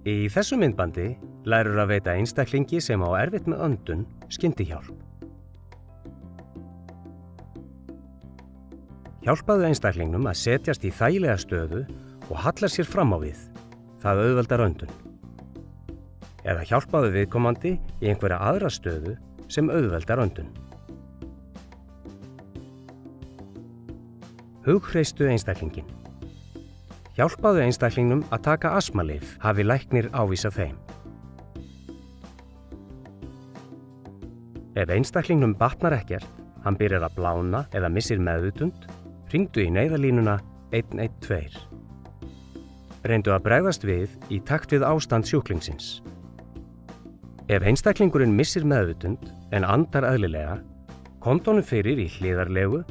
Í þessu myndbandi lærur að veita einstaklingi sem á erfitt með öndun skyndihjálp. Hjálpaðu einstaklingnum að setjast í þægilega stöðu og hallar sér fram á við. Það auðveldar öndun. Eða hjálpaðu viðkomandi í einhverja aðra stöðu sem auðveldar öndun. Hughreystu einstaklinginn. Hjálpaðu einstaklingnum að taka astmalyf hafi læknir ávísað þeim. Ef einstaklingnum batnar ekkert, hann byrjar að blána eða missir meðvitund, hringdu í neyðarlínuna 112. Reyndu að bregðast við í takt við ástand sjúklingsins. Ef einstaklingurinn missir meðvitund en andar eðlilega, komdu honum fyrir í hliðarlegu,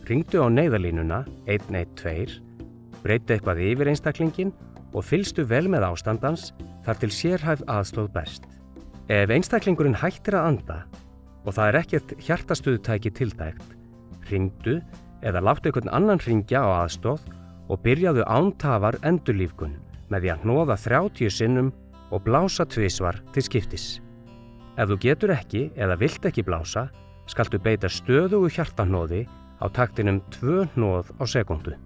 hringdu á neyðarlínuna 112, breyti eitthvað yfir einstaklinginn og fylgstu vel með ástandans þar til sérhæfð aðstoð berst. Ef einstaklingurinn hættir að anda og það ekkert hjartastuðtæki tiltækt, hringdu eða láttu einhvern annan hringja á aðstoð og byrjaðu án tafar endurlífgun með því að hnoða 30 sinnum og blása 2 til skiptis. Ef þú getur ekki eða vilt ekki blása, skaltu beita stöðugu hjartahnoði á taktinum 2 hnoð á sekúndu.